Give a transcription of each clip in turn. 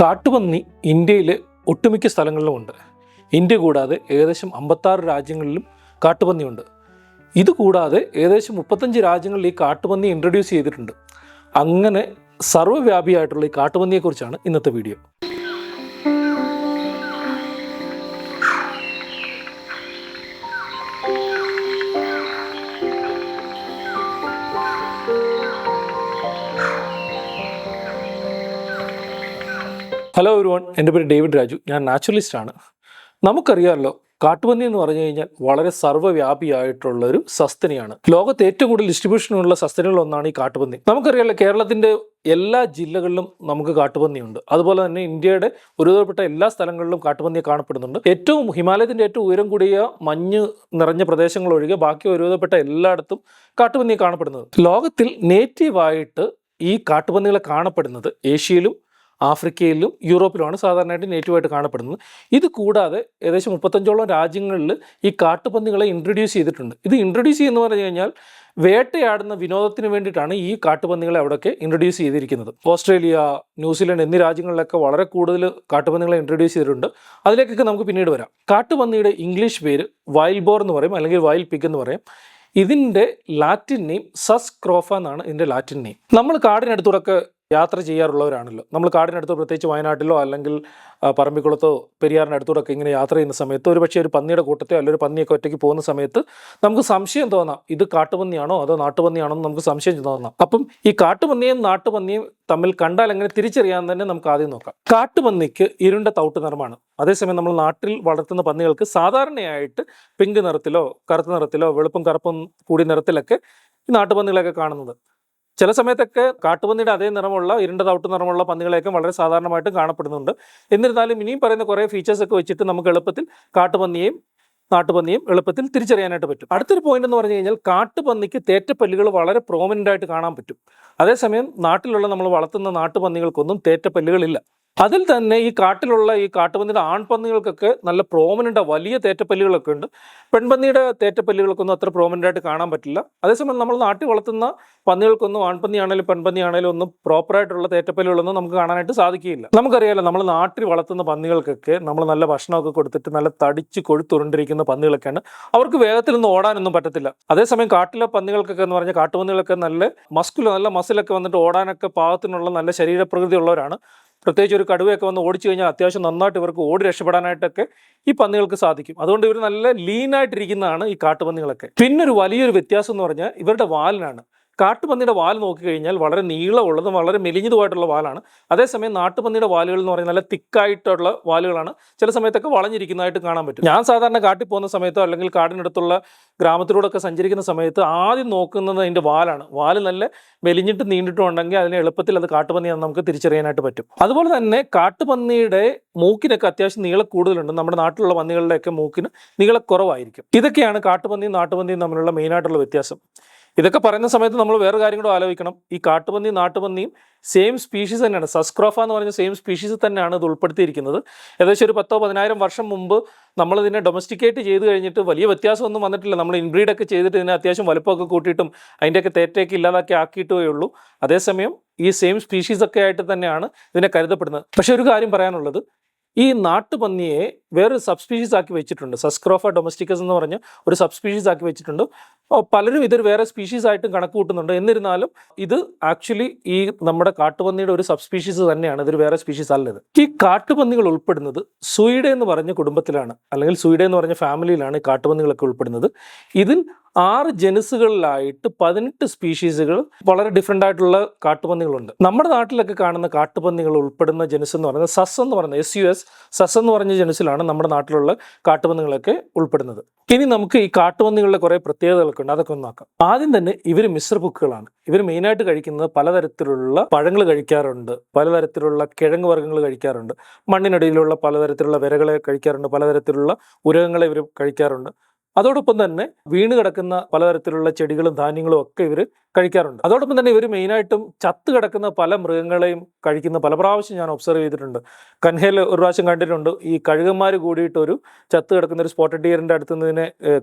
കാട്ടുപന്നി ഇന്ത്യയിലെ ഒട്ടുമിക്ക സ്ഥലങ്ങളിലുമുണ്ട്. ഇന്ത്യ കൂടാതെ ഏകദേശം 56 രാജ്യങ്ങളിലും കാട്ടുപന്നിയുണ്ട്. ഇതുകൂടാതെ ഏകദേശം 35 രാജ്യങ്ങളിൽ ഈ കാട്ടുപന്നി ഇൻട്രൊഡ്യൂസ് ചെയ്തിട്ടുണ്ട്. അങ്ങനെ സർവ്വവ്യാപിയായിട്ടുള്ള ഈ കാട്ടുപന്നിയെക്കുറിച്ചാണ് ഇന്നത്തെ വീഡിയോ. ഹലോ എവരിവൺ, എൻ്റെ പേര് ഡേവിഡ് രാജു. ഞാൻ നാച്ചുറലിസ്റ്റാണ്. നമുക്കറിയാമല്ലോ, കാട്ടുപന്നി എന്ന് പറഞ്ഞു കഴിഞ്ഞാൽ വളരെ സർവ്വവ്യാപിയായിട്ടുള്ളൊരു സസ്തനിയാണ്. ലോകത്ത് ഏറ്റവും കൂടുതൽ ഡിസ്ട്രിബ്യൂഷനുള്ള സസ്തനികളൊന്നാണ് ഈ കാട്ടുപന്നി. നമുക്കറിയാമല്ലോ, കേരളത്തിൻ്റെ എല്ലാ ജില്ലകളിലും നമുക്ക് കാട്ടുപന്നിയുണ്ട്. അതുപോലെ തന്നെ ഇന്ത്യയുടെ ഒരുവിധപ്പെട്ട എല്ലാ സ്ഥലങ്ങളിലും കാട്ടുപന്നിയെ കാണപ്പെടുന്നുണ്ട്. ഹിമാലയത്തിൻ്റെ ഏറ്റവും ഉയരം കൂടിയ മഞ്ഞ് നിറഞ്ഞ പ്രദേശങ്ങൾ ഒഴികെ ബാക്കി ഒരുവിധപ്പെട്ട എല്ലായിടത്തും കാട്ടുപന്നിയെ കാണപ്പെടുന്നത്. ലോകത്തിൽ നേറ്റീവായിട്ട് ഈ കാട്ടുപന്നികളെ കാണപ്പെടുന്നത് ഏഷ്യയിലും ആഫ്രിക്കയിലും യൂറോപ്പിലുമാണ് സാധാരണയായിട്ട് നേറ്റീവായിട്ട് കാണപ്പെടുന്നത്. ഇത് കൂടാതെ ഏകദേശം 35ഓളം രാജ്യങ്ങളിൽ ഈ കാട്ടുപന്നികളെ ഇൻട്രൊഡ്യൂസ് ചെയ്തിട്ടുണ്ട്. ഇത് ഇൻട്രൊഡ്യൂസ് ചെയ്യുന്ന പറഞ്ഞു കഴിഞ്ഞാൽ വേട്ടയാടുന്ന വിനോദത്തിന് വേണ്ടിയിട്ടാണ് ഈ കാട്ടുപന്നികളെ അവിടെയൊക്കെ ഇൻട്രൊഡ്യൂസ് ചെയ്തിരിക്കുന്നത്. ഓസ്ട്രേലിയ, ന്യൂസിലൻഡ് എന്നീ രാജ്യങ്ങളിലൊക്കെ വളരെ കൂടുതൽ കാട്ടുപന്നികളെ ഇൻട്രൊഡ്യൂസ് ചെയ്തിട്ടുണ്ട്. അതിലേക്കൊക്കെ നമുക്ക് പിന്നീട് വരാം. കാട്ടുപന്നിയുടെ ഇംഗ്ലീഷ് പേര് വൈൽഡ് ബോർ എന്ന് പറയും, അല്ലെങ്കിൽ വൈൽഡ് പിഗ് എന്ന് പറയും. ഇതിൻ്റെ ലാറ്റിൻ നെയിം സസ് ക്രോഫ എന്നാണ് ഇതിൻ്റെ ലാറ്റിൻ നെയിം. നമ്മൾ കാടിനടുത്തൂടൊക്കെ യാത്ര ചെയ്യാറുള്ളവരാണല്ലോ. നമ്മൾ കാടിനടുത്തോ, പ്രത്യേകിച്ച് വയനാട്ടിലോ അല്ലെങ്കിൽ പറമ്പിക്കുളത്തോ പെരിയാറിൻ്റെ അടുത്തൂടൊക്കെ ഇങ്ങനെ യാത്ര ചെയ്യുന്ന സമയത്ത് ഒരു പന്നിയുടെ കൂട്ടത്തെയോ അല്ലെങ്കിൽ ഒരു പന്നിയൊക്കെ ഒറ്റയ്ക്ക് പോകുന്ന സമയത്ത് നമുക്ക് സംശയം തോന്നാം, ഇത് കാട്ടുപന്നിയാണോ അതോ നാട്ടുപന്നിയാണോ എന്ന് നമുക്ക് സംശയം തോന്നാം. അപ്പം ഈ കാട്ടുപന്നിയും നാട്ടുപന്നിയും തമ്മിൽ കണ്ടാൽ എങ്ങനെ തിരിച്ചറിയാൻ തന്നെ നമുക്ക് ആദ്യം നോക്കാം. കാട്ടുപന്നിക്ക് ഇരുണ്ട തവിട്ട് നിറമാണ്. അതേസമയം നമ്മൾ നാട്ടിൽ വളർത്തുന്ന പന്നികൾക്ക് സാധാരണയായിട്ട് പിങ്ക് നിറത്തിലോ കറുത്ത നിറത്തിലോ വെളുപ്പും കറുപ്പും കൂടിയ നിറത്തിലൊക്കെ ഈ നാട്ടുപന്നികളൊക്കെ കാണുന്നത്. ചില സമയത്തൊക്കെ കാട്ടുപന്നിയുടെ അതേ നിറമുള്ള ഇരുണ്ട തവിട്ട് നിറമുള്ള പന്നികളെയൊക്കെ വളരെ സാധാരണമായിട്ട് കാണപ്പെടുന്നുണ്ട്. എന്നിരുന്നാലും ഇനിയും പറയുന്ന കുറേ ഫീച്ചേഴ്സൊക്കെ വെച്ചിട്ട് നമുക്ക് എളുപ്പത്തിൽ കാട്ടുപന്നിയെയും നാട്ടുപന്നിയും എളുപ്പത്തിൽ തിരിച്ചറിയാനായിട്ട് പറ്റും. അടുത്തൊരു പോയിന്റ് എന്ന് പറഞ്ഞു കഴിഞ്ഞാൽ, കാട്ടുപന്നിക്ക് തേറ്റപ്പല്ലുകൾ വളരെ പ്രോമിനൻ്റ് ആയിട്ട് കാണാൻ പറ്റും. അതേസമയം നാട്ടിലുള്ള നമ്മൾ വളർത്തുന്ന നാട്ടുപന്നികൾക്കൊന്നും തേറ്റപ്പല്ലുകളില്ല. അതിൽ തന്നെ ഈ കാട്ടുപന്നിയുടെ ആൺപന്നികൾക്കൊക്കെ നല്ല പ്രോമിനൻ്റ് വലിയ തേറ്റപ്പല്ലുകളൊക്കെ ഉണ്ട്. പെൺപന്നിയുടെ തേറ്റപ്പല്ലുകൾക്കൊന്നും അത്ര പ്രോമിനൻ്റ് ആയിട്ട് കാണാൻ പറ്റില്ല. അതേസമയം നമ്മൾ നാട്ടിൽ വളർത്തുന്ന പന്നികൾക്കൊന്നും ആൺപന്നിയാണേലും പെൺപന്നിയാണേലും ഒന്നും പ്രോപ്പറായിട്ടുള്ള തേറ്റപ്പല്ലുകളൊന്നും നമുക്ക് കാണാനായിട്ട് സാധിക്കുകയില്ല. നമുക്കറിയാമല്ലോ, നമ്മൾ നാട്ടിൽ വളർത്തുന്ന പന്നികൾക്കൊക്കെ നമ്മൾ നല്ല ഭക്ഷണമൊക്കെ കൊടുത്തിട്ട് നല്ല തടിച്ച് കൊഴുത്തുരുണ്ടിരിക്കുന്ന പന്നികളൊക്കെയാണ്. അവർക്ക് വേഗത്തിലൊന്നും ഓടാനൊന്നും പറ്റത്തില്ല. അതേസമയം കാട്ടിലെ പന്നികൾക്കൊക്കെ എന്ന് പറഞ്ഞാൽ കാട്ടുപന്നികളൊക്കെ നല്ല മസിലൊക്കെ വന്നിട്ട് ഓടാനൊക്കെ പാകത്തിനുള്ള നല്ല ശരീരപ്രകൃതി ഉള്ളവരാണ്. പ്രത്യേകിച്ച് ഒരു കടുവയൊക്കെ വന്ന് ഓടിച്ചു കഴിഞ്ഞാൽ അത്യാവശ്യം നന്നായിട്ട് ഇവർക്ക് ഓടി രക്ഷപ്പെടാനായിട്ടൊക്കെ ഈ പന്നികൾക്ക് സാധിക്കും. അതുകൊണ്ട് ഇവർ നല്ല ലീനായിട്ടിരിക്കുന്നതാണ് ഈ കാട്ടുപന്നികളൊക്കെ. പിന്നൊരു വലിയൊരു വ്യത്യാസം എന്ന് പറഞ്ഞാൽ ഇവരുടെ വാലിനാണ്. കാട്ടുപന്നിയുടെ വാൽ നോക്കിക്കഴിഞ്ഞാൽ വളരെ നീളമുള്ളതും വളരെ മെലിഞ്ഞതുമായിട്ടുള്ള വാലാണ്. അതേസമയം നാട്ടുപന്നിയുടെ വാലുകൾ എന്ന് പറഞ്ഞാൽ നല്ല തിക്കായിട്ടുള്ള വാലുകളാണ്. ചില സമയത്തൊക്കെ വളഞ്ഞിരിക്കുന്നതായിട്ട് കാണാൻ പറ്റും. ഞാൻ സാധാരണ കാട്ടിൽ പോകുന്ന സമയത്തോ അല്ലെങ്കിൽ കാടിനടുത്തുള്ള ഗ്രാമത്തിലൂടെ ഒക്കെ സഞ്ചരിക്കുന്ന സമയത്ത് ആദ്യം നോക്കുന്നത് അതിൻ്റെ വാലാണ്. വാല് നല്ല മെലിഞ്ഞിട്ട് നീണ്ടിട്ടും ഉണ്ടെങ്കിൽ അതിനെ എളുപ്പത്തിൽ അത് കാട്ടുപന്നിയാണെന്ന് നമുക്ക് തിരിച്ചറിയാനായിട്ട് പറ്റും. അതുപോലെ തന്നെ കാട്ടുപന്നിയുടെ മൂക്കിനൊക്കെ അത്യാവശ്യം നീളം കൂടുതലുണ്ട്. നമ്മുടെ നാട്ടിലുള്ള പന്നികളുടെയൊക്കെ മൂക്കിന് നീളക്കുറവായിരിക്കും. ഇതൊക്കെയാണ് കാട്ടുപന്നിയും നാട്ടുപന്നിയും തമ്മിലുള്ള മെയിനായിട്ടുള്ള വ്യത്യാസം. ഇതൊക്കെ പറയുന്ന സമയത്ത് നമ്മൾ വേറെ കാര്യം കൂടെ ആലോചിക്കണം. ഈ കാട്ടുപന്നിയും നാട്ടുപന്നിയും സെയിം സ്പീഷീസ് തന്നെയാണ്. സസ്ക്രോഫ എന്ന് പറഞ്ഞ സെയിം സ്പീഷീസ് തന്നെയാണ് ഇത് ഉൾപ്പെടുത്തിയിരിക്കുന്നത്. ഏകദേശം ഒരു 10,000-10,000 വർഷം മുമ്പ് നമ്മളിതിനെ ഡൊമസ്റ്റിക്കേറ്റ് ചെയ്ത് കഴിഞ്ഞിട്ട് വലിയ വ്യത്യാസമൊന്നും വന്നിട്ടില്ല. നമ്മൾ ഇൻബ്രീഡൊക്കെ ചെയ്തിട്ട് ഇതിനെ അത്യാവശ്യം വലുപ്പമൊക്കെ കൂട്ടിയിട്ടും അതിൻ്റെയൊക്കെ തേറ്റയൊക്കെ ഇല്ലാതാക്കി ആക്കിയിട്ടേ ഉള്ളൂ. അതേസമയം ഈ സെയിം സ്പീഷീസൊക്കെ ആയിട്ട് തന്നെയാണ് ഇതിനെ കരുതപ്പെടുന്നത്. പക്ഷേ ഒരു കാര്യം പറയാനുള്ളത്, ഈ നാട്ടുപന്നിയെ വേറൊരു സബ്സ്പീഷീസ് ആക്കി വെച്ചിട്ടുണ്ട്. സസ്ക്രോഫ ഡൊമസ്റ്റിക്കസ് എന്ന് പറഞ്ഞ് ഒരു സബ്സ്പീഷീസ് ആക്കി വെച്ചിട്ടുണ്ട്. പലരും ഇതൊരു വേറെ സ്പീഷീസ് ആയിട്ടും കണക്ക് കൂട്ടുന്നുണ്ട്. എന്നിരുന്നാലും ഇത് ആക്ച്വലി ഈ നമ്മുടെ കാട്ടുപന്നിയുടെ ഒരു സബ്സ്പീഷീസ് തന്നെയാണ്. ഇതൊരു വേറെ സ്പീഷീസ് അല്ലത്. ഈ കാട്ടുപന്നികൾ ഉൾപ്പെടുന്നത് സൂയിഡേ എന്ന് പറഞ്ഞ കുടുംബത്തിലാണ്, അല്ലെങ്കിൽ സൂയിഡേ എന്ന് പറഞ്ഞ ഫാമിലിയിലാണ് ഈ കാട്ടുപന്നികളൊക്കെ ഉൾപ്പെടുന്നത്. ഇതിൽ 6 ജനുസുകളിലായിട്ട് 18 സ്പീഷീസുകൾ വളരെ ഡിഫറെൻ്റ് ആയിട്ടുള്ള കാട്ടുപന്നികളുണ്ട്. നമ്മുടെ നാട്ടിലൊക്കെ കാണുന്ന കാട്ടുപന്നികൾ ഉൾപ്പെടുന്ന ജനുസ് എന്ന് പറയുന്നത് സസ് എന്ന് പറയുന്നത് സസ് എന്ന് പറഞ്ഞ ജനുസിലാണ് നമ്മുടെ നാട്ടിലുള്ള കാട്ടുപന്നികളൊക്കെ ഉൾപ്പെടുന്നത്. ഇനി നമുക്ക് ഈ കാട്ടുപന്നികളുടെ കുറേ പ്രത്യേകതകളൊക്കെ ഉണ്ട്, അതൊക്കെ ഒന്ന് നോക്കാം. ആദ്യം തന്നെ ഇവർ മിശ്രഭുക്കുകളാണ്. ഇവർ മെയിനായിട്ട് കഴിക്കുന്നത് പലതരത്തിലുള്ള പഴങ്ങൾ കഴിക്കാറുണ്ട്, പലതരത്തിലുള്ള കിഴങ്ങ് വർഗ്ഗങ്ങൾ കഴിക്കാറുണ്ട്, മണ്ണിനടിയിലുള്ള പലതരത്തിലുള്ള വിരകളെ കഴിക്കാറുണ്ട്, പലതരത്തിലുള്ള ഉരകങ്ങളെ ഇവർ കഴിക്കാറുണ്ട്. അതോടൊപ്പം തന്നെ വീണ് കിടക്കുന്ന പലതരത്തിലുള്ള ചെടികളും ധാന്യങ്ങളും ഒക്കെ ഇവർ കഴിക്കാറുണ്ട്. അതോടൊപ്പം തന്നെ ഇവർ മെയിനായിട്ടും ചത്ത് കിടക്കുന്ന പല മൃഗങ്ങളെയും കഴിക്കുന്ന പല പ്രാവശ്യം ഞാൻ ഒബ്സർവ് ചെയ്തിട്ടുണ്ട്. കൻഹയിൽ ഒരു പ്രാവശ്യം കണ്ടിട്ടുണ്ട്. ഈ കഴുകന്മാർ കൂടിയിട്ടൊരു ചത്ത് കിടക്കുന്ന ഒരു സ്പോട്ടഡ് ഡിയറിൻ്റെ അടുത്ത് നിന്ന്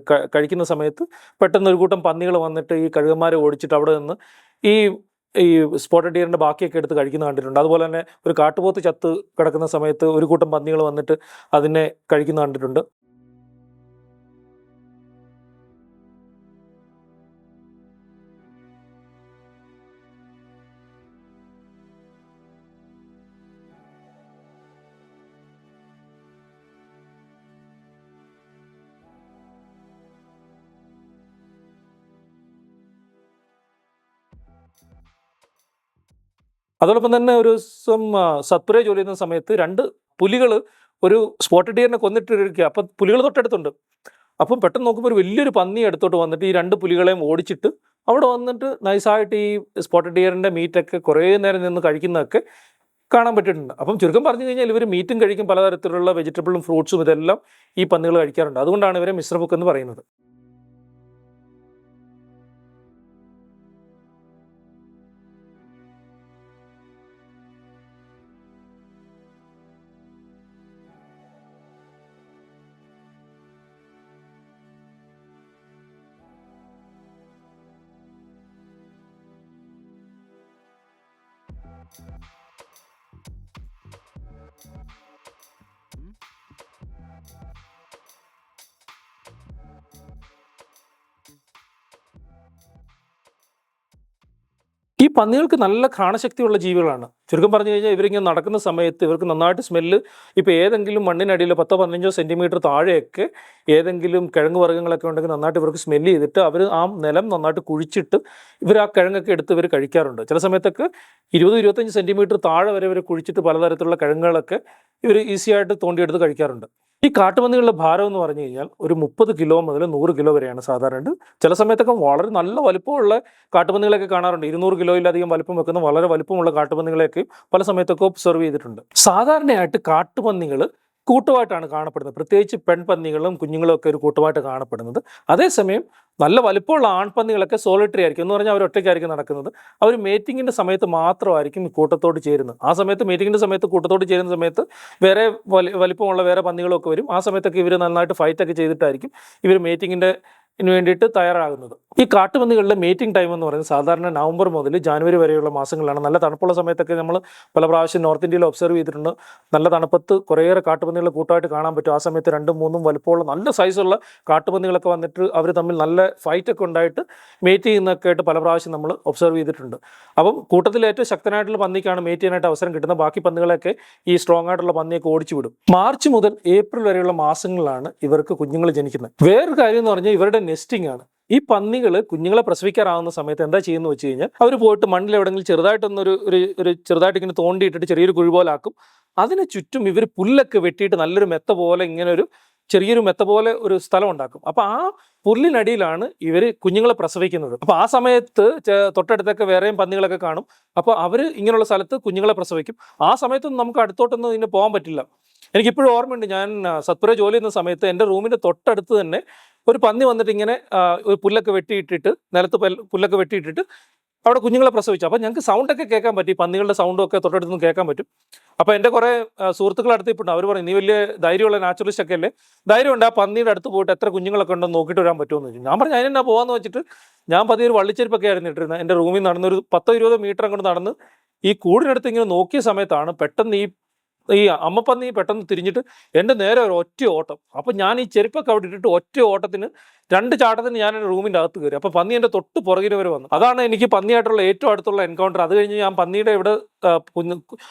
കഴിക്കുന്ന സമയത്ത് പെട്ടെന്ന് ഒരു കൂട്ടം പന്നികൾ വന്നിട്ട് ഈ കഴുകന്മാരെ ഓടിച്ചിട്ട് അവിടെ നിന്ന് ഈ ഈ സ്പോട്ടഡ് ഡിയറിൻ്റെ ബാക്കിയൊക്കെ എടുത്ത് കഴിക്കുന്നത് കണ്ടിട്ടുണ്ട്. അതുപോലെ തന്നെ ഒരു കാട്ടുപോത്ത് ചത്ത് കിടക്കുന്ന സമയത്ത് ഒരു കൂട്ടം പന്നികൾ വന്നിട്ട് അതിനെ കഴിക്കുന്നത് കണ്ടിട്ടുണ്ട്. അതോടൊപ്പം തന്നെ ഒരു ദിവസം സത്പുരയിൽ ജോലി ചെയ്യുന്ന സമയത്ത് 2 പുലികൾ ഒരു സ്പോട്ടഡ് ഡിയറിനെ കൊന്നിട്ടിരിക്കുക. അപ്പം പുലികൾ തൊട്ടടുത്തുണ്ട്. അപ്പം പെട്ടെന്ന് നോക്കുമ്പോൾ ഒരു വലിയൊരു പന്നി അടുത്തോട്ട് വന്നിട്ട് ഈ 2 പുലികളെയും ഓടിച്ചിട്ട് അവിടെ വന്നിട്ട് നൈസായിട്ട് ഈ സ്പോട്ടഡ് ഡിയറിൻ്റെ മീറ്റൊക്കെ കുറേ നേരം നിന്ന് കഴിക്കുന്നതൊക്കെ കാണാൻ പറ്റിയിട്ടുണ്ട്. അപ്പം ചുരുക്കം പറഞ്ഞു കഴിഞ്ഞാൽ ഇവർ മീറ്റും കഴിക്കും, പലതരത്തിലുള്ള വെജിറ്റബിളും ഫ്രൂട്ട്സും ഇതെല്ലാം ഈ പന്നികൾ കഴിക്കാറുണ്ട്. അതുകൊണ്ടാണ് ഇവരെ മിശ്രബുക്ക് എന്ന് പറയുന്നത്. ഈ പന്നികൾക്ക് നല്ല ഘ്രാണശക്തിയുള്ള ജീവികളാണ്. ചുരുക്കം പറഞ്ഞു കഴിഞ്ഞാൽ ഇവരിങ്ങനെ നടക്കുന്ന സമയത്ത് ഇവർക്ക് നന്നായിട്ട് സ്മെല്ല്, ഇപ്പോൾ ഏതെങ്കിലും മണ്ണിനടിയിൽ 10-15 സെൻറ്റിമീറ്റർ താഴെയൊക്കെ ഏതെങ്കിലും കിഴങ്ങ് വർഗ്ഗങ്ങളൊക്കെ ഉണ്ടെങ്കിൽ നന്നായിട്ട് ഇവർക്ക് സ്മെല്ല് ചെയ്തിട്ട് അവർ ആ നിലം നന്നായിട്ട് കുഴിച്ചിട്ട് ഇവർ ആ കിഴങ്ങൊക്കെ എടുത്ത് ഇവർ കഴിക്കാറുണ്ട്. ചില സമയത്തൊക്കെ 20-25 സെൻറ്റിമീറ്റർ താഴെ വരെ ഇവർ കുഴിച്ചിട്ട് പലതരത്തിലുള്ള കിഴങ്ങുകളൊക്കെ ഇവർ ഈസിയായിട്ട് തോണ്ടിയെടുത്ത് കഴിക്കാറുണ്ട്. ഈ കാട്ടുപന്നികളുടെ ഭാരം എന്ന് പറഞ്ഞു കഴിഞ്ഞാൽ ഒരു 30 കിലോ മുതൽ 100 കിലോ വരെയാണ് സാധാരണ. ചില സമയത്തൊക്കെ വളരെ നല്ല വലിപ്പമുള്ള കാട്ടുപന്നികളൊക്കെ കാണാറുണ്ട്. 200 കിലോയിലധികം വലിപ്പം വെക്കുന്ന വളരെ വലിപ്പമുള്ള കാട്ടുപന്നികളെയൊക്കെ പല സമയത്തൊക്കെ ഒബ്സർവ് ചെയ്തിട്ടുണ്ട്. സാധാരണയായിട്ട് കാട്ടുപന്നികൾ കൂട്ടമായിട്ടാണ് കാണപ്പെടുന്നത്. പ്രത്യേകിച്ച് പെൺപന്നികളും കുഞ്ഞുങ്ങളും ഒക്കെ ഒരു കൂട്ടമായിട്ട് കാണപ്പെടുന്നത്. അതേസമയം നല്ല വലിപ്പമുള്ള ആൺപന്നികളൊക്കെ സോളിറ്ററി ആയിരിക്കും. എന്ന് പറഞ്ഞാൽ അവർ ഒറ്റയ്ക്കായിരിക്കും നടക്കുന്നത്. അവർ മേറ്റിങ്ങിൻ്റെ സമയത്ത് മാത്രമായിരിക്കും കൂട്ടത്തോട് ചേരുന്നത്. ആ സമയത്ത് മേറ്റിങ്ങിൻ്റെ സമയത്ത് കൂട്ടത്തോട് ചേരുന്ന സമയത്ത് വേറെ വലിപ്പമുള്ള വേറെ പന്നികളൊക്കെ വരും. ആ സമയത്തൊക്കെ ഇവർ നന്നായിട്ട് ഫൈറ്റൊക്കെ ചെയ്തിട്ടായിരിക്കും ഇവർ മേറ്റിങ്ങിൻ്റെ വേണ്ടിയിട്ട് തയ്യാറാകുന്നത്. ഈ കാട്ടുപന്നികളുടെ മീറ്റിംഗ് ടൈം എന്ന് പറയുന്നത് സാധാരണ നവംബർ മുതൽ ജനുവരി വരെയുള്ള മാസങ്ങളാണ്. നല്ല തണുപ്പുള്ള സമയത്തൊക്കെ നമ്മൾ പല പ്രാവശ്യം നോർത്ത് ഇന്ത്യയിൽ ഒബ്സർവ് ചെയ്തിട്ടുണ്ട്. നല്ല തണുപ്പത്ത് കുറേയേറെ കാട്ടുപന്നികളെ കൂട്ടമായിട്ട് കാണാൻ പറ്റും. ആ സമയത്ത് 2-3 വലിപ്പമുള്ള നല്ല സൈസുള്ള കാട്ടുപന്നികളൊക്കെ വന്നിട്ട് അവർ തമ്മിൽ നല്ല ഫൈറ്റൊക്കെ ഉണ്ടായിട്ട് മേറ്റ് ചെയ്യുന്നതൊക്കെ ആയിട്ട് പല പ്രാവശ്യം നമ്മൾ ഒബ്സർവ് ചെയ്തിട്ടുണ്ട്. അപ്പം കൂട്ടത്തിൽ ഏറ്റവും ശക്തനായിട്ടുള്ള പന്നിക്കാണ് മേറ്റ് ചെയ്യാനായിട്ട് അവസരം കിട്ടുന്നത്. ബാക്കി പന്നികളൊക്കെ ഈ സ്ട്രോങ് ആയിട്ടുള്ള പന്നിയൊക്കെ ഓടിച്ചു വിടും. മാർച്ച് മുതൽ ഏപ്രിൽ വരെയുള്ള മാസങ്ങളിലാണ് ഇവർക്ക് കുഞ്ഞുങ്ങൾ ജനിക്കുന്നത്. വേറൊരു കാര്യം എന്ന് പറഞ്ഞാൽ ഇവരുടെ നെസ്റ്റിംഗ് ആണ്. ഈ പന്നികൾ കുഞ്ഞുങ്ങളെ പ്രസവിക്കാറാവുന്ന സമയത്ത് എന്താ ചെയ്യുന്നത് വെച്ച് കഴിഞ്ഞാൽ അവർ പോയിട്ട് മണ്ണിൽ എവിടെയെങ്കിലും ചെറുതായിട്ടൊന്നൊരു ചെറുതായിട്ട് ഇങ്ങനെ തോണ്ടിയിട്ടിട്ട് ചെറിയൊരു കുഴി പോലെ ആക്കും. അതിന് ചുറ്റും ഇവർ പുല്ലൊക്കെ വെട്ടിയിട്ട് നല്ലൊരു മെത്ത പോലെ ഇങ്ങനെ ഒരു ചെറിയൊരു മെത്ത പോലെ ഒരു സ്ഥലം ഉണ്ടാക്കും. അപ്പോൾ ആ പുല്ലിനടിയിലാണ് ഇവർ കുഞ്ഞുങ്ങളെ പ്രസവിക്കുന്നത്. അപ്പോൾ ആ സമയത്ത് തൊട്ടടുത്തൊക്കെ വേറെയും പന്നികളൊക്കെ കാണും. അപ്പോൾ അവർ ഇങ്ങനെയുള്ള സ്ഥലത്ത് കുഞ്ഞുങ്ങളെ പ്രസവിക്കും. ആ സമയത്തൊന്നും നമുക്ക് അടുത്തോട്ടൊന്നും ഇതിന് പോകാൻ പറ്റില്ല. എനിക്കിപ്പോഴും ഓർമ്മയുണ്ട്, ഞാൻ സത്പുര ജോലി ചെയ്യുന്ന സമയത്ത് എൻ്റെ റൂമിൻ്റെ തൊട്ടടുത്ത് തന്നെ ഒരു പന്നി വന്നിട്ട് ഇങ്ങനെ ഒരു പുല്ലൊക്കെ വെട്ടിയിട്ടിട്ട് നിലത്ത് പുല്ലൊക്കെ വെട്ടിയിട്ടിട്ട് അവിടെ കുഞ്ഞുങ്ങളെ പ്രസവിച്ചു. അപ്പോൾ ഞങ്ങൾക്ക് സൗണ്ടൊക്കെ കേൾക്കാൻ പറ്റി, പന്നികളുടെ സൗണ്ടും ഒക്കെ തൊട്ടടുത്ത് നിന്ന് കേൾക്കാൻ പറ്റും. അപ്പോൾ എൻ്റെ കുറേ സുഹൃത്തുക്കൾ അടുത്തിട്ടുണ്ട്. അവർ പറയും, നീ വലിയ ധൈര്യമുള്ള നാച്ചുറലിസ്റ്റ് ഒക്കെ അല്ലേ, ധൈര്യമുണ്ട് ആ പന്നിയുടെ അടുത്ത് പോയിട്ട് എത്ര കുഞ്ഞുങ്ങളൊക്കെ ഉണ്ടെന്ന് നോക്കിയിട്ട് വരാൻ പറ്റുമെന്ന് ചോദിച്ചു. ഞാൻ പറഞ്ഞു അതിനെന്നാ പോകാമെന്ന് വെച്ചിട്ട് ഞാൻ പതിയെ ഒരു വള്ളിച്ചെരുപ്പൊക്കെ ആയിരുന്നു ഇട്ടിരുന്നത്. എൻ്റെ റൂമിൽ നടന്നൊരു 10-20 മീറ്റർ അങ്ങോട്ട് നടന്ന് ഈ കൂടിനടുത്ത് ഇങ്ങനെ നോക്കിയ സമയത്താണ് പെട്ടെന്ന് ഈ അമ്മപ്പന്നി പെട്ടെന്ന് തിരിഞ്ഞിട്ട് എൻ്റെ നേരെ ഒരു ഒറ്റ ഓട്ടം. അപ്പം ഞാൻ ഈ ചെരുപ്പൊക്കെ അവിടെ ഇട്ടിട്ട് ഒറ്റ ഓട്ടത്തിന് 2 ചാട്ടത്തിന് ഞാൻ എൻ്റെ റൂമിൻ്റെ അകത്ത് കയറി. അപ്പോൾ പന്നി എൻ്റെ തൊട്ട് പുറകിൽ വരെ വന്നു. അതാണ് എനിക്ക് പന്നിയായിട്ടുള്ള ഏറ്റവും അടുത്തുള്ള എൻകൗണ്ടർ. അത് കഴിഞ്ഞ് ഞാൻ പന്നിയുടെ ഇവിടെ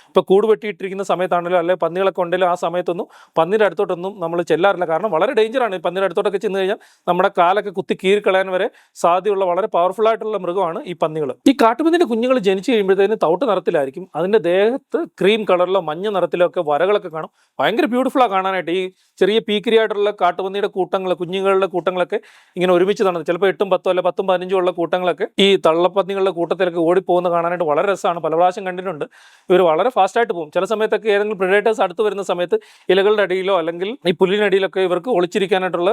ഇപ്പോൾ കൂട് വെട്ടിയിട്ടിരിക്കുന്ന സമയത്താണല്ലോ അല്ലെങ്കിൽ പന്നികളൊക്കെ ഉണ്ടെങ്കിലും ആ സമയത്തൊന്നും പന്നിയുടെ അടുത്തോട്ടൊന്നും നമ്മൾ ചെല്ലാറില്ല. കാരണം വളരെ ഡേഞ്ചറാണ്. ഈ പന്നിയുടെ അടുത്തോട്ടൊക്കെ ചെന്ന് കഴിഞ്ഞാൽ നമ്മുടെ കാലൊക്കെ കുത്തി കീറിക്കളയാൻ വരെ സാധ്യതയുള്ള വളരെ പവർഫുൾ ആയിട്ടുള്ള മൃഗമാണ് ഈ പന്നികൾ. ഈ കാട്ടുപന്നിൻ്റെ കുഞ്ഞുങ്ങൾ ജനിച്ചു കഴിയുമ്പോഴത്തേന് തവിട്ട് നിറത്തിലായിരിക്കും. അതിൻ്റെ ദേഹത്ത് ക്രീം കളറിലോ മഞ്ഞ നിറത്തിലോ ഒക്കെ വരകളൊക്കെ കാണും. ഭയങ്കര ബ്യൂട്ടിഫുള്ളാണ് കാണാനായിട്ട്. ഈ ചെറിയ പീക്കിരിയായിട്ടുള്ള കാട്ടുപന്നിയുടെ കൂട്ടങ്ങൾ, കുഞ്ഞുങ്ങളുടെ കൂട്ടങ്ങളൊക്കെ ഇങ്ങനെ ഒരുമിച്ച് നടന്നത് ചിലപ്പോൾ 8-10 അല്ല 10-15 ഉള്ള കൂട്ടങ്ങളൊക്കെ ഈ തള്ളപ്പന്നികളുടെ കൂട്ടത്തിലൊക്കെ ഓടിപ്പോകുന്ന കാണാനായിട്ട് വളരെ രസമാണ്. പല പ്രാവശ്യം കണ്ടിട്ടുണ്ട്. ഇവർ വളരെ ഫാസ്റ്റായിട്ട് പോകും. ചില സമയത്തൊക്കെ ഏതെങ്കിലും പ്രിഡേറ്റേഴ്സ് അടുത്ത് വരുന്ന സമയത്ത് ഇലകളുടെ അടിയിലോ അല്ലെങ്കിൽ ഈ പുല്ലിനടിയിലൊക്കെ ഇവർക്ക് ഒളിച്ചിരിക്കാനായിട്ടുള്ള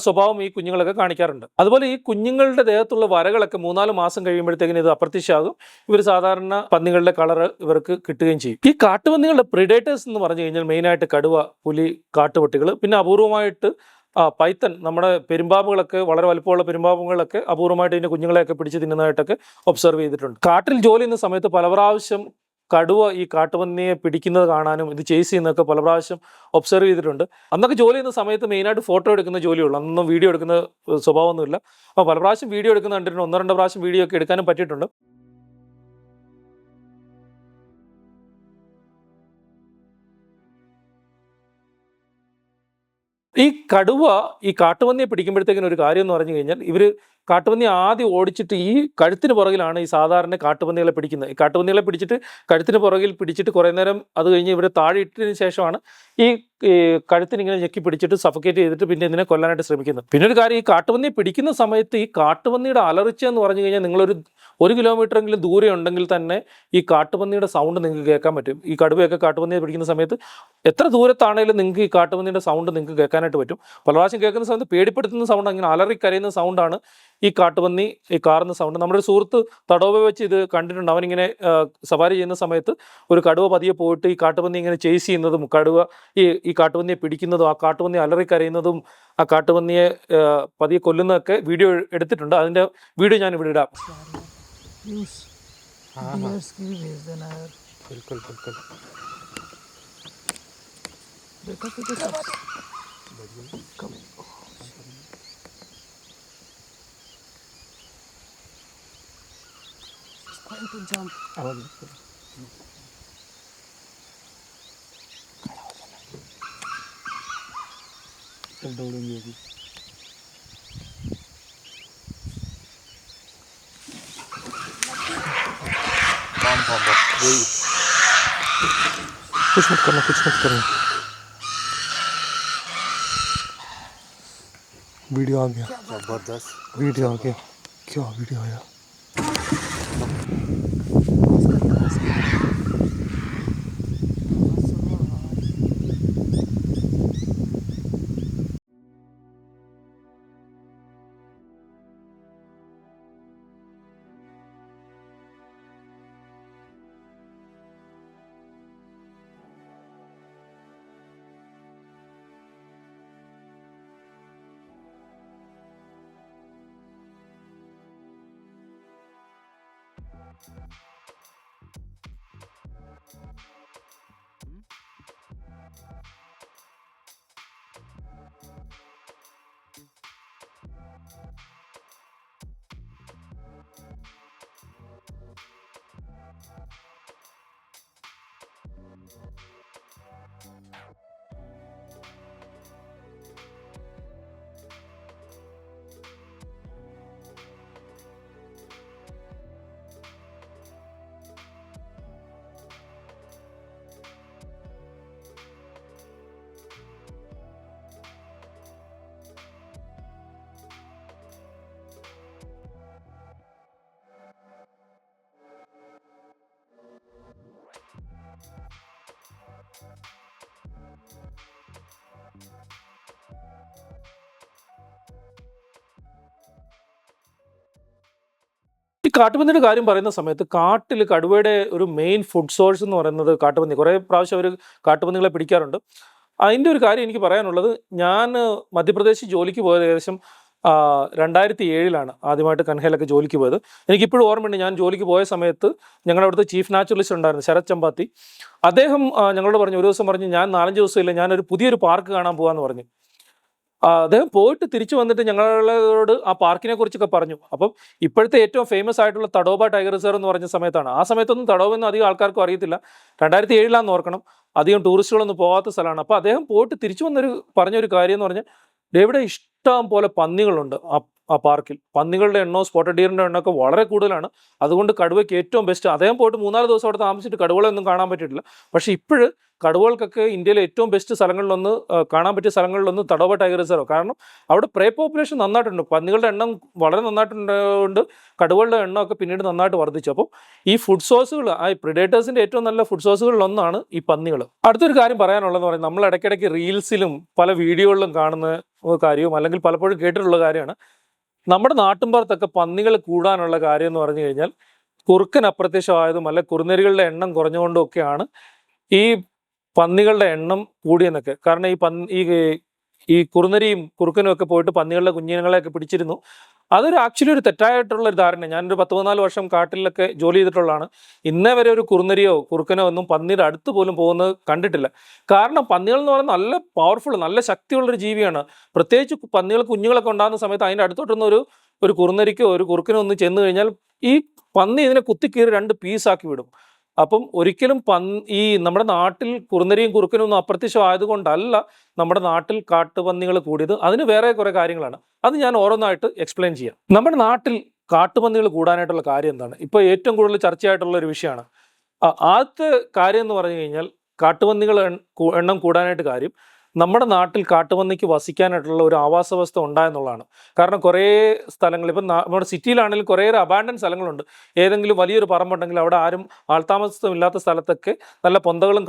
സ്വഭാവം ഈ കുഞ്ഞുങ്ങളൊക്കെ കാണിക്കാറുണ്ട്. അതുപോലെ ഈ കുഞ്ഞുങ്ങളുടെ ദേഹത്തുള്ള വരകളൊക്കെ 3-4 മാസം കഴിയുമ്പോഴത്തേക്കിന് ഇത് അപ്രത്യക്ഷമാകും. ഇവർ സാധാരണ പന്നികളുടെ കളറ് ഇവർക്ക് കിട്ടുകയും ചെയ്യും. ഈ കാട്ടുപന്നികളുടെ പ്രിഡേറ്റേഴ്സ് എന്ന് പറഞ്ഞു കഴിഞ്ഞാൽ മെയിനായിട്ട് കടുവ, പുലി, കാട്ടുപട്ടികൾ, പിന്നെ അപൂർവമായിട്ട് പൈത്തൺ, നമ്മുടെ പെരുമ്പാമ്പുകളൊക്കെ, വളരെ വലുപ്പമുള്ള പെരുമ്പാമ്പുകളൊക്കെ അപൂർവമായിട്ട് ഇതിൻ്റെ കുഞ്ഞുങ്ങളെയൊക്കെ പിടിച്ച് തിന്നുന്നതായിട്ടൊക്കെ ഒബ്സർവ് ചെയ്തിട്ടുണ്ട്. കാട്ടിൽ ജോലി ചെയ്യുന്ന സമയത്ത് പല പ്രാവശ്യം കടുവ ഈ കാട്ടുപന്നിയെ പിടിക്കുന്നത് കാണാനും ഇത് ചേസ് ചെയ്യുന്നതൊക്കെ പല പ്രാവശ്യം ഒബ്സർവ് ചെയ്തിട്ടുണ്ട്. അന്നൊക്കെ ജോലി ചെയ്യുന്ന സമയത്ത് മെയിനായിട്ട് ഫോട്ടോ എടുക്കുന്ന ജോലിയുള്ളൂ, അന്നൊന്നും വീഡിയോ എടുക്കുന്ന സ്വഭാവമൊന്നുമില്ല. അപ്പോൾ പല പ്രാവശ്യം വീഡിയോ എടുക്കുന്ന കണ്ടിട്ടുണ്ട്, 1-2 പ്രാവശ്യം വീഡിയോ ഒക്കെ എടുക്കാനും പറ്റിയിട്ടുണ്ട്. ഈ കടുവ ഈ കാട്ടുപന്നിയെ പിടിക്കുമ്പോഴത്തേക്കിന് ഒരു കാര്യം എന്ന് പറഞ്ഞു കഴിഞ്ഞാൽ, ഇവർ കാട്ടുപന്നി ആദ്യം ഓടിച്ചിട്ട് ഈ കഴുത്തിന് പുറകിലാണ് ഈ സാധാരണ കാട്ടുപന്നികളെ പിടിക്കുന്നത്. ഈ കാട്ടുപന്നികളെ പിടിച്ചിട്ട് കഴുത്തിന് പുറകിൽ പിടിച്ചിട്ട് കുറേ നേരം അത് കഴിഞ്ഞ് ഇവരെ താഴെ ഇട്ടതിന് ശേഷമാണ് ഈ കഴുത്തിന് ഇങ്ങനെ ഞെക്കി പിടിച്ചിട്ട് സഫക്കേറ്റ് ചെയ്തിട്ട് പിന്നെ ഇതിനെ കൊല്ലാനായിട്ട് ശ്രമിക്കുന്നത്. പിന്നെ ഒരു കാര്യം, ഈ കാട്ടുപന്നിയെ പിടിക്കുന്ന സമയത്ത് ഈ കാട്ടുപന്നിയുടെ അലർച്ച എന്ന് പറഞ്ഞു കഴിഞ്ഞാൽ നിങ്ങളൊരു 1 കിലോമീറ്ററെങ്കിലും ദൂരെ ഉണ്ടെങ്കിൽ തന്നെ ഈ കാട്ടുപന്നിയുടെ സൗണ്ട് നിങ്ങൾക്ക് കേൾക്കാൻ പറ്റും. ഈ കടുവയൊക്കെ കാട്ടുപന്നിയെ പിടിക്കുന്ന സമയത്ത് എത്ര ദൂരത്താണെങ്കിലും നിങ്ങൾക്ക് ഈ കാട്ടുപന്നിയുടെ സൗണ്ട് നിങ്ങൾക്ക് കേൾക്കാനായിട്ട് പറ്റും. പല പ്രാവശ്യം കേൾക്കുന്ന സമയത്ത് പേടിപ്പെടുത്തുന്ന സൗണ്ട്, അങ്ങനെ അലറി കരയുന്ന സൗണ്ടാണ് ഈ കാട്ടുപന്നി ഈ കാറുന്ന സൗണ്ട്. നമ്മുടെ ഒരു സുഹൃത്ത് തടോവ വെച്ച് ഇത് കണ്ടിട്ടുണ്ട്. അവനിങ്ങനെ സവാരി ചെയ്യുന്ന സമയത്ത് ഒരു കടുവ പതിയെ പോയിട്ട് ഈ കാട്ടുപന്നി ഇങ്ങനെ ചേസ് ചെയ്യുന്നതും കടുവ ഈ കാട്ടുപന്നിയെ പിടിക്കുന്നതും ആ കാട്ടുപന്നി അലറി കരയുന്നതും ആ കാട്ടുപന്നിയെ പതിയെ കൊല്ലുന്നതൊക്കെ വീഡിയോ എടുത്തിട്ടുണ്ട്. അതിൻ്റെ വീഡിയോ ഞാൻ ഇവിടെ ഇടാം. To jump. कुछ मत करना. वीडियो आ गया, जबरदस्त वीडियो आ गया. क्या वीडियो आया? ഈ കാട്ടുപന്നിയുടെ കാര്യം പറയുന്ന സമയത്ത് കാട്ടിൽ കടുവയുടെ ഒരു മെയിൻ ഫുഡ് സോഴ്സ് എന്ന് പറയുന്നത് കാട്ടുപന്നി. കുറേ പ്രാവശ്യം അവർ കാട്ടുപന്നികളെ പിടിക്കാറുണ്ട്. അതിൻ്റെ ഒരു കാര്യം എനിക്ക് പറയാനുള്ളത്, ഞാൻ മധ്യപ്രദേശിൽ ജോലിക്ക് പോയത് ഏകദേശം 2007 ആദ്യമായിട്ട് കൻഹയിലൊക്കെ ജോലിക്ക് പോയത്. എനിക്കിപ്പോഴും ഓർമ്മയുണ്ട്, ഞാൻ ജോലിക്ക് പോയ സമയത്ത് ഞങ്ങളുടെ അവിടുത്തെ ചീഫ് നാച്ചുറലിസ്റ്റ് ഉണ്ടായിരുന്നു, ശരത് ചമ്പാത്തി. അദ്ദേഹം ഞങ്ങളോട് പറഞ്ഞു, ഒരു ദിവസം പറഞ്ഞു, ഞാൻ 4-5 ദിവസമില്ല, ഞാനൊരു പുതിയൊരു പാർക്ക് കാണാൻ പോകാമെന്ന് പറഞ്ഞു. അദ്ദേഹം പോയിട്ട് തിരിച്ചു വന്നിട്ട് ഞങ്ങളോട് ആ പാർക്കിനെ കുറിച്ചൊക്കെ പറഞ്ഞു. അപ്പം ഇപ്പോഴത്തെ ഏറ്റവും ഫേമസ് ആയിട്ടുള്ള തഡോബ ടൈഗർ റിസർവ് എന്ന് പറഞ്ഞ സമയത്താണ്. ആ സമയത്തൊന്നും തഡോബെന്ന് അധികം ആൾക്കാർക്കും അറിയത്തില്ല. 2007 ഓർക്കണം, അധികം ടൂറിസ്റ്റുകളൊന്നും പോകാത്ത സ്ഥലമാണ്. അപ്പോൾ അദ്ദേഹം പോയിട്ട് തിരിച്ചു വന്നൊരു പറഞ്ഞൊരു കാര്യം എന്ന് പറഞ്ഞാൽ, ഇവിടെ ഇഷ്ടം പോലെ പന്നികളുണ്ട് ആ പാർക്കിൽ. പന്നികളുടെ എണ്ണവും സ്പോട്ടഡ് ഡിയറിൻ്റെ എണ്ണമൊക്കെ വളരെ കൂടുതലാണ്. അതുകൊണ്ട് കടുവയ്ക്ക് ഏറ്റവും ബെസ്റ്റ്. അദ്ദേഹം പോയിട്ട് 3-4 ദിവസം അവിടെ താമസിച്ചിട്ട് കടുവകളെ ഒന്നും കാണാൻ പറ്റിയിട്ടില്ല. പക്ഷേ ഇപ്പോഴും കടുവകൾക്കൊക്കെ ഇന്ത്യയിലെ ഏറ്റവും ബെസ്റ്റ് സ്ഥലങ്ങളിലൊന്ന്, കാണാൻ പറ്റിയ സ്ഥലങ്ങളിലൊന്ന് തഡോബ ടൈഗർ റിസർവ്. കാരണം അവിടെ പ്രേ പോപ്പുലേഷൻ നന്നായിട്ടുണ്ട്, പന്നികളുടെ എണ്ണം വളരെ നന്നായിട്ടുണ്ടായതുകൊണ്ട് കടുവകളുടെ എണ്ണമൊക്കെ പിന്നീട് നന്നായിട്ട് വർദ്ധിച്ചു. അപ്പോൾ ഈ ഫുഡ് സോഴ്സുകൾ, ആ പ്രിഡേറ്റേഴ്സിൻ്റെ ഏറ്റവും നല്ല ഫുഡ് സോഴ്സുകളിലൊന്നാണ് ഈ പന്നികൾ. അടുത്തൊരു കാര്യം പറയാനുള്ളതെന്ന് പറയുന്നത്, നമ്മൾ ഇടയ്ക്കിടയ്ക്ക് റീൽസിലും പല വീഡിയോകളിലും കാണുന്ന കാര്യവും അല്ലെങ്കിൽ പലപ്പോഴും കേട്ടിട്ടുള്ള കാര്യമാണ്, നമ്മുടെ നാട്ടിൻപുറത്തൊക്കെ പന്നികൾ കൂടാനുള്ള കാര്യം എന്ന് പറഞ്ഞു കഴിഞ്ഞാൽ കുറുക്കൻ അപ്രത്യക്ഷമായതും അല്ലെ കുറുനരികളുടെ എണ്ണം കുറഞ്ഞുകൊണ്ടും ഒക്കെയാണ് ഈ പന്നികളുടെ എണ്ണം കൂടിയെന്നൊക്കെ. കാരണം ഈ കുറുനരിയും കുറുക്കനും ഒക്കെ പോയിട്ട് പന്നികളുടെ കുഞ്ഞുങ്ങളെയൊക്കെ പിടിച്ചിരുന്നു. അതൊരു ആക്ച്വലി ഒരു തെറ്റായിട്ടുള്ള ഒരു ധാരണ. ഞാനൊരു 14 വർഷം കാട്ടിലൊക്കെ ജോലി ചെയ്തിട്ടുള്ളതാണ്. ഇന്നേ വരെ ഒരു കുറുനരിയോ കുറുക്കനോ ഒന്നും പന്നിയുടെ അടുത്ത് പോലും പോകുന്നത് കണ്ടിട്ടില്ല. കാരണം പന്നികൾ എന്ന് പറയുന്നത് നല്ല പവർഫുൾ, നല്ല ശക്തിയുള്ളൊരു ജീവിയാണ്. പ്രത്യേകിച്ച് പന്നികൾ കുഞ്ഞുങ്ങളൊക്കെ ഉണ്ടാകുന്ന സമയത്ത് അതിൻ്റെ അടുത്തോട്ടൊന്നും ഒരു കുറുനരിക്കോ ഒരു കുറുക്കനോ ഒന്ന് ചെന്ന് കഴിഞ്ഞാൽ ഈ പന്നി ഇതിനെ കുത്തിക്കീറി 2 പീസാക്കി വിടും. അപ്പം ഒരിക്കലും ഈ നമ്മുടെ നാട്ടിൽ കുറുനരിയും കുറുക്കനും ഒന്നും അപ്രത്യക്ഷമായതുകൊണ്ടല്ല നമ്മുടെ നാട്ടിൽ കാട്ടുപന്നികൾ കൂടിയത്. അതിന് വേറെ കുറേ കാര്യങ്ങളാണ്. അത് ഞാൻ ഓരോന്നായിട്ട് എക്സ്പ്ലെയിൻ ചെയ്യാം. നമ്മുടെ നാട്ടിൽ കാട്ടുപന്നികൾ കൂടാനായിട്ടുള്ള കാര്യം എന്താണ്? ഇപ്പോൾ ഏറ്റവും കൂടുതൽ ചർച്ചയായിട്ടുള്ള ഒരു വിഷയമാണ്. ആദ്യത്തെ കാര്യം എന്ന് പറഞ്ഞു കഴിഞ്ഞാൽ കാട്ടുപന്നികൾ എണ്ണം കൂടാനായിട്ട് കാര്യം നമ്മുടെ നാട്ടിൽ കാട്ടുപന്നിക്ക് വസിക്കാനായിട്ടുള്ള ഒരു ആവാസ വ്യവസ്ഥ ഉണ്ടായെന്നുള്ളതാണ്. കാരണം കുറേ സ്ഥലങ്ങൾ ഇപ്പം നമ്മുടെ സിറ്റിയിലാണെങ്കിലും കുറേയേറെ അബാൻഡൻ സ്ഥലങ്ങളുണ്ട്. ഏതെങ്കിലും വലിയൊരു പറമ്പുണ്ടെങ്കിൽ അവിടെ ആരും ആൾതാമസമില്ലാത്ത സ്ഥലത്തൊക്കെ നല്ല പൊന്തകളും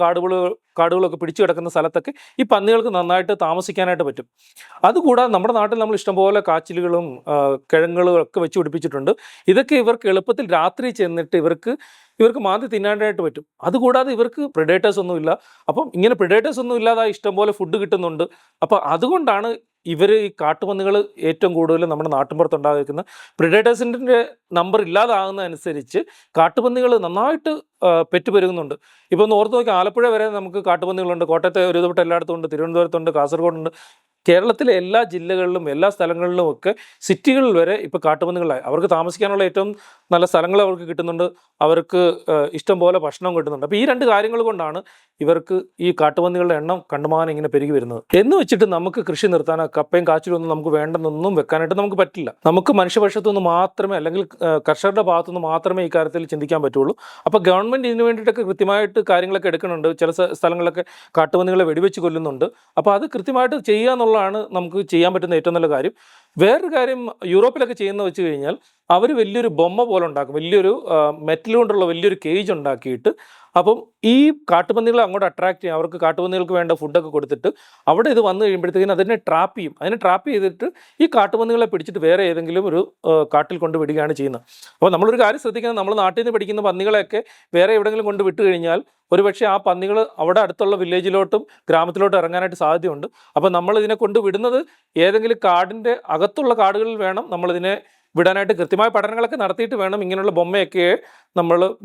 കാടുകളൊക്കെ പിടിച്ചു കിടക്കുന്ന സ്ഥലത്തൊക്കെ ഈ പന്നികൾക്ക് നന്നായിട്ട് താമസിക്കാനായിട്ട് പറ്റും. അതുകൂടാതെ നമ്മുടെ നാട്ടിൽ നമ്മൾ ഇഷ്ടംപോലെ കാച്ചിലുകളും കിഴങ്ങുകളും ഒക്കെ വെച്ച് പിടിപ്പിച്ചിട്ടുണ്ട്. ഇതൊക്കെ ഇവർക്ക് എളുപ്പത്തിൽ രാത്രി ചെന്നിട്ട് ഇവർക്ക് മാന്തി തിന്നാനായിട്ട് പറ്റും. അതുകൂടാതെ ഇവർക്ക് പ്രിഡേറ്റേഴ്സ് ഒന്നുമില്ല. അപ്പം ഇങ്ങനെ പ്രിഡേറ്റേഴ്സ് ഒന്നും ഇല്ലാതായി ഇഷ്ടംപോലെ ഫുഡ് കിട്ടുന്നുണ്ട്. അപ്പോൾ അതുകൊണ്ടാണ് ഇവർ ഈ കാട്ടുപന്നികൾ ഏറ്റവും കൂടുതൽ നമ്മുടെ നാട്ടിൻപുറത്ത് ഉണ്ടാകുന്ന പ്രിഡേറ്റേഴ്സിൻ്റെ നമ്പർ ഇല്ലാതാകുന്നതനുസരിച്ച് കാട്ടുപന്നികൾ നന്നായിട്ട് പെറ്റുപെരുകുന്നുണ്ട്. ഇപ്പോൾ ഒന്ന് ഓർത്ത് നോക്കി, ആലപ്പുഴ വരെ നമുക്ക് കാട്ടുപന്നികളുണ്ട്. കോട്ടയത്തെ ഒരു വിധപ്പെട്ട എല്ലായിടത്തും ഉണ്ട്, തിരുവനന്തപുരത്തുണ്ട്, കാസർഗോഡുണ്ട്. കേരളത്തിലെ എല്ലാ ജില്ലകളിലും എല്ലാ സ്ഥലങ്ങളിലും ഒക്കെ സിറ്റികളിൽ വരെ ഇപ്പോൾ കാട്ടുപന്നികളായി. അവർക്ക് താമസിക്കാനുള്ള ഏറ്റവും നല്ല സ്ഥലങ്ങൾ അവർക്ക് കിട്ടുന്നുണ്ട്, അവർക്ക് ഇഷ്ടം പോലെ ഭക്ഷണം കിട്ടുന്നുണ്ട്. അപ്പോൾ ഈ 2 കാര്യങ്ങൾ കൊണ്ടാണ് ഇവർക്ക് ഈ കാട്ടുപന്നികളുടെ എണ്ണം കണ്ടുമാനം ഇങ്ങനെ പെരുകി വരുന്നത്. എന്ന് വെച്ചിട്ട് നമുക്ക് കൃഷി നിർത്താനോ കപ്പയും കാച്ചിലും ഒന്നും നമുക്ക് വേണ്ടെന്നൊന്നും വെക്കാനായിട്ട് നമുക്ക് പറ്റില്ല. നമുക്ക് മനുഷ്യപക്ഷത്തു നിന്ന് മാത്രമേ, അല്ലെങ്കിൽ കർഷകരുടെ ഭാഗത്തു നിന്ന് മാത്രമേ ഈ കാര്യത്തിൽ ചിന്തിക്കാൻ പറ്റുള്ളൂ. അപ്പോൾ ഗവൺമെൻറ് ഇതിനു വേണ്ടിയിട്ടൊക്കെ കൃത്യമായിട്ട് കാര്യങ്ങളൊക്കെ എടുക്കുന്നുണ്ട്. ചില സ്ഥലങ്ങളിലൊക്കെ കാട്ടുപന്നികളെ വെടിവെച്ച് കൊല്ലുന്നുണ്ട്. അപ്പോൾ അത് കൃത്യമായിട്ട് ചെയ്യുക എന്നുള്ളതാണ് നമുക്ക് ചെയ്യാൻ പറ്റുന്ന ഏറ്റവും നല്ല കാര്യം. വേറൊരു കാര്യം യൂറോപ്പിലൊക്കെ ചെയ്യുന്ന വെച്ച് കഴിഞ്ഞാൽ അവർ വലിയൊരു ബൊമ്മ പോലെ ഉണ്ടാക്കും, വലിയൊരു മെറ്റൽ കൊണ്ടുള്ള വലിയൊരു കേജ് ഉണ്ടാക്കിയിട്ട് അപ്പം ഈ കാട്ടുപന്നികളെ അങ്ങോട്ട് അട്രാക്ട് ചെയ്യും. അവർക്ക് കാട്ടുപന്നികൾക്ക് വേണ്ട ഫുഡൊക്കെ കൊടുത്തിട്ട് അവിടെ ഇത് വന്നു കഴിയുമ്പോഴത്തേക്കിനും അതിനെ ട്രാപ്പ് ചെയ്യും. അതിനെ ട്രാപ്പ് ചെയ്തിട്ട് ഈ കാട്ടുപന്നികളെ പിടിച്ചിട്ട് വേറെ ഏതെങ്കിലും ഒരു കാട്ടിൽ കൊണ്ട് വിടുകയാണ് ചെയ്യുന്നത്. അപ്പോൾ നമ്മളൊരു കാര്യം ശ്രദ്ധിക്കുന്നത്, നമ്മൾ നാട്ടിൽ നിന്ന് പിടിക്കുന്ന പന്നികളെയൊക്കെ വേറെ എവിടെയെങ്കിലും കൊണ്ട് വിട്ട് കഴിഞ്ഞാൽ ഒരുപക്ഷെ ആ പന്നികൾ അവിടെ അടുത്തുള്ള വില്ലേജിലോട്ടും ഗ്രാമത്തിലോട്ടും ഇറങ്ങാനായിട്ട് സാധ്യതയുണ്ട്. അപ്പോൾ നമ്മൾ ഇതിനെ കൊണ്ട് വിടുന്നത് ഏതെങ്കിലും കാടിൻ്റെ അകത്തുള്ള കാടുകളിൽ വേണം നമ്മളിതിനെ വിടാനായിട്ട്. കൃത്യമായ പഠനങ്ങളൊക്കെ നടത്തിയിട്ട് വേണം ഇങ്ങനെയുള്ള ബൊമ്മയൊക്കെ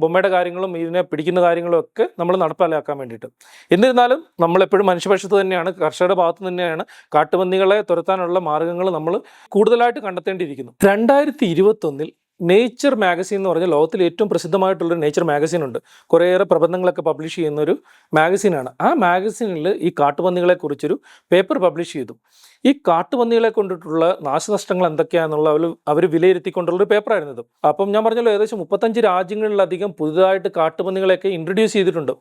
ബൊമ്മയുടെ കാര്യങ്ങളും ഇതിനെ പിടിക്കുന്ന കാര്യങ്ങളും ഒക്കെ നമ്മൾ നടപ്പിലാക്കാൻ വേണ്ടിയിട്ട്. എന്നിരുന്നാലും നമ്മളെപ്പോഴും മനുഷ്യപക്ഷത്ത് തന്നെയാണ്, കർഷകരുടെ ഭാഗത്ത് തന്നെയാണ് കാട്ടുപന്നികളെ തുരത്താനുള്ള മാർഗ്ഗങ്ങൾ നമ്മൾ കൂടുതലായിട്ട് കണ്ടെത്തേണ്ടിയിരിക്കുന്നു. 2021 നേച്ചർ മാഗസിൻ എന്ന് പറഞ്ഞാൽ ലോകത്തിലെ ഏറ്റവും പ്രസിദ്ധമായിട്ടുള്ളൊരു നേച്ചർ മാഗസിൻ ഉണ്ട്. കുറേയേറെ പ്രബന്ധങ്ങളൊക്കെ പബ്ലിഷ് ചെയ്യുന്നൊരു മാഗസിനാണ്. ആ മാഗസിനിൽ ഈ കാട്ടുപന്നികളെക്കുറിച്ചൊരു പേപ്പർ പബ്ലിഷ് ചെയ്തു. ഈ കാട്ടുപന്നികളെ കൊണ്ടിട്ടുള്ള നാശനഷ്ടങ്ങൾ എന്തൊക്കെയാണെന്നുള്ള അവർ വിലയിരുത്തിക്കൊണ്ടുള്ളൊരു പേപ്പറായിരുന്നു ഇത്. അപ്പം ഞാൻ പറഞ്ഞല്ലോ, ഏകദേശം 35 രാജ്യങ്ങളിലധികം പുതുതായിട്ട് കാട്ടുപന്നികളെയൊക്കെ ഇൻട്രൊഡ്യൂസ് ചെയ്തിട്ടുണ്ട്.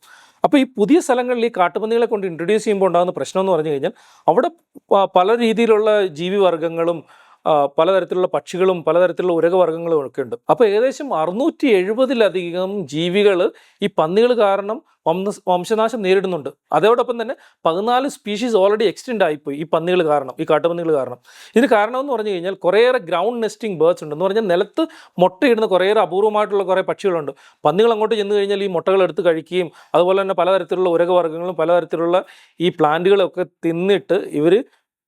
അപ്പോൾ ഈ പുതിയ സ്ഥലങ്ങളിൽ ഈ കാട്ടുപന്നികളെ കൊണ്ട് ഇൻട്രൊഡ്യൂസ് ചെയ്യുമ്പോൾ ഉണ്ടാകുന്ന പ്രശ്നം എന്ന് പറഞ്ഞു കഴിഞ്ഞാൽ അവിടെ പല രീതിയിലുള്ള ജീവിവർഗ്ഗങ്ങളും പലതരത്തിലുള്ള പക്ഷികളും പലതരത്തിലുള്ള ഉരകവർഗ്ഗങ്ങളും ഒക്കെ ഉണ്ട്. അപ്പോൾ ഏകദേശം 670-ലധികം ജീവികൾ ഈ പന്നികൾ കാരണം വംശനാശം നേരിടുന്നുണ്ട്. അതോടൊപ്പം തന്നെ 14 സ്പീഷീസ് ഓൾറെഡി എക്സ്റ്റെൻഡ് ആയിപ്പോയി ഈ പന്നികൾ കാരണം, ഈ കാട്ടുപന്നികൾ കാരണം. ഇതിന് കാരണമെന്ന് പറഞ്ഞു കഴിഞ്ഞാൽ കുറേയേറെ ഗ്രൗണ്ട് നെസ്റ്റിംഗ് ബേർഡ്സ് ഉണ്ട്. എന്ന് പറഞ്ഞാൽ നിലത്ത് മുട്ടയിടുന്ന കുറേയേറെ അപൂർവമായിട്ടുള്ള കുറേ പക്ഷികളുണ്ട്. പന്നികൾ അങ്ങോട്ട് ചെന്ന് കഴിഞ്ഞാൽ ഈ മുട്ടകൾ എടുത്ത് കഴിക്കുകയും അതുപോലെ തന്നെ പലതരത്തിലുള്ള ഉരകവർഗ്ഗങ്ങളും പലതരത്തിലുള്ള ഈ പ്ലാന്റുകളൊക്കെ തിന്നിട്ട് ഇവർ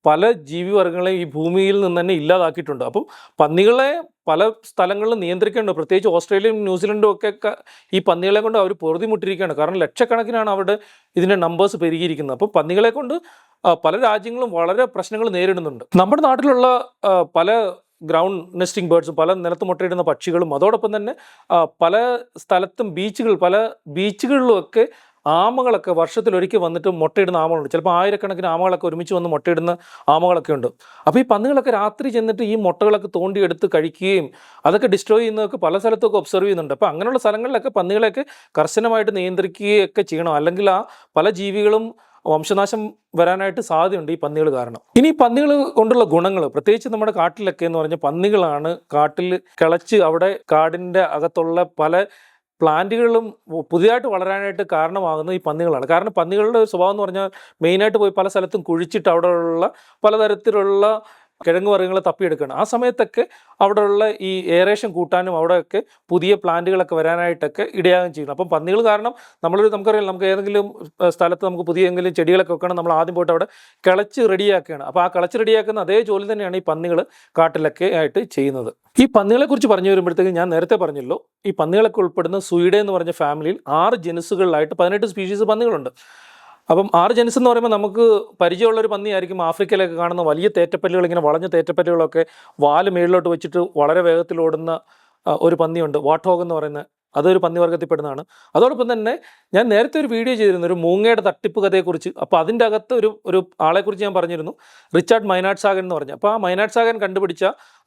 പല ജീവിവർഗ്ഗങ്ങളെയും ഈ ഭൂമിയിൽ നിന്ന് തന്നെ ഇല്ലാതാക്കിയിട്ടുണ്ട്. അപ്പം പന്നികളെ പല സ്ഥലങ്ങളിലും നിയന്ത്രിക്കേണ്ടത്, പ്രത്യേകിച്ച് ഓസ്ട്രേലിയയും ന്യൂസിലൻഡും ഒക്കെ ഈ പന്നികളെ കൊണ്ട് അവർ പൊറുതിമുട്ടിരിക്കുകയാണ്. കാരണം ലക്ഷക്കണക്കിനാണ് അവിടെ ഇതിൻ്റെ നമ്പേഴ്സ് പെരുകിയിരിക്കുന്നത്. അപ്പം പന്നികളെ കൊണ്ട് പല രാജ്യങ്ങളും വളരെ പ്രശ്നങ്ങൾ നേരിടുന്നുണ്ട്. നമ്മുടെ നാട്ടിലുള്ള പല ഗ്രൗണ്ട് നെസ്റ്റിംഗ് ബേർഡ്സും പല നിലത്ത് മുട്ടയിടുന്ന പക്ഷികളും അതോടൊപ്പം തന്നെ പല സ്ഥലത്തും പല ബീച്ചുകളിലും ഒക്കെ ആമകളൊക്കെ വർഷത്തിലൊരിക്കൽ വന്നിട്ട് മുട്ടയിടുന്ന ആമകളുണ്ട്. ചിലപ്പോൾ ആയിരക്കണക്കിന് ആമകളൊക്കെ ഒരുമിച്ച് വന്ന് മുട്ടയിടുന്ന ആമകളൊക്കെ ഉണ്ട്. അപ്പോൾ ഈ പന്നികളൊക്കെ രാത്രി ചെന്നിട്ട് ഈ മുട്ടകളൊക്കെ തോണ്ടിയെടുത്ത് കഴിക്കുകയും അതൊക്കെ ഡിസ്ട്രോയ് ചെയ്യുന്നതൊക്കെ പല സ്ഥലത്തൊക്കെ ഒബ്സർവ് ചെയ്യുന്നുണ്ട്. അപ്പോൾ അങ്ങനെയുള്ള സ്ഥലങ്ങളിലൊക്കെ പന്നികളെയൊക്കെ കർശനമായിട്ട് നിയന്ത്രിക്കുകയൊക്കെ ചെയ്യണം. അല്ലെങ്കിൽ ആ പല ജീവികളും വംശനാശം വരാനായിട്ട് സാധ്യതയുണ്ട് ഈ പന്നികൾ കാരണം. ഇനി പന്നികൾ കൊണ്ടുള്ള ഗുണങ്ങൾ, പ്രത്യേകിച്ച് നമ്മുടെ കാട്ടിലൊക്കെ എന്ന് പറഞ്ഞാൽ പന്നികളാണ് കാട്ടിൽ കിളച്ച് അവിടെ കാടിൻ്റെ അകത്തുള്ള പല പ്ലാന്റുകളും പുതിയതായിട്ട് വളരാനായിട്ട് കാരണമാകുന്നത് ഈ പന്നികളാണ്. കാരണം പന്നികളുടെ സ്വഭാവം എന്ന് പറഞ്ഞാൽ മെയിനായിട്ട് പോയി പല സ്ഥലത്തും കുഴിച്ചിട്ട് അവിടെയുള്ള പലതരത്തിലുള്ള കിഴങ്ങ് വർഗ്ഗങ്ങൾ തപ്പിയെടുക്കുകയാണ്. ആ സമയത്തൊക്കെ അവിടെയുള്ള ഈ എയറേഷൻ കൂട്ടാനും അവിടെയൊക്കെ പുതിയ പ്ലാന്റുകളൊക്കെ വരാനായിട്ടൊക്കെ ഇടയാകുകയും ചെയ്യുന്നു. അപ്പം പന്നികൾ കാരണം നമുക്കറിയാം, നമുക്ക് ഏതെങ്കിലും സ്ഥലത്ത് നമുക്ക് പുതിയ എന്തെങ്കിലും ചെടികളൊക്കെ വെക്കണം, നമ്മൾ ആദ്യം പോയിട്ട് അവിടെ കിളച്ച് റെഡിയാക്കുകയാണ്. അപ്പോൾ ആ കിളച്ച് റെഡിയാക്കുന്ന അതേ ജോലി തന്നെയാണ് ഈ പന്നികൾ കാട്ടിലൊക്കെ ആയിട്ട് ചെയ്യുന്നത്. ഈ പന്നികളെക്കുറിച്ച് പറഞ്ഞു വരുമ്പോഴത്തേക്ക് ഞാൻ നേരത്തെ പറഞ്ഞല്ലോ, ഈ പന്നികളൊക്കെ ഉൾപ്പെടുന്ന സുയിഡേ എന്ന് പറഞ്ഞ ഫാമിലിയിൽ 6 ജനുസുകളിലായിട്ട് 18 സ്പീഷീസ് പന്നികളുണ്ട്. അപ്പം 6 ജനുസ് എന്ന് പറയുമ്പോൾ നമുക്ക് പരിചയമുള്ളൊരു പന്നിയായിരിക്കും ആഫ്രിക്കയിലൊക്കെ കാണുന്ന വലിയ തേറ്റപ്പല്ലുകൾ, ഇങ്ങനെ വളഞ്ഞ തേറ്റപ്പല്ലുകളൊക്കെ വാല് മേളിലോട്ട് വെച്ചിട്ട് വളരെ വേഗത്തിൽ ഓടുന്ന ഒരു പന്നിയുണ്ട്, വാട്ട്ഹോഗ് എന്ന് പറയുന്ന. അതൊരു പന്നിവർഗ്ഗത്തിൽപ്പെടുന്നതാണ്. അതോടൊപ്പം തന്നെ ഞാൻ നേരത്തെ ഒരു വീഡിയോ ചെയ്തിരുന്നു ഒരു മൂങ്ങയുടെ തട്ടിപ്പ് കഥയെക്കുറിച്ച്. അപ്പോൾ അതിൻ്റെ അകത്ത് ഒരു ആളെക്കുറിച്ച് ഞാൻ പറഞ്ഞിരുന്നു, റിച്ചാർഡ് മൈനാഡ് സാഗൻ എന്ന് പറഞ്ഞു. അപ്പോൾ ആ മൈനാഡ് സാഗൻ കണ്ടുപിടിച്ച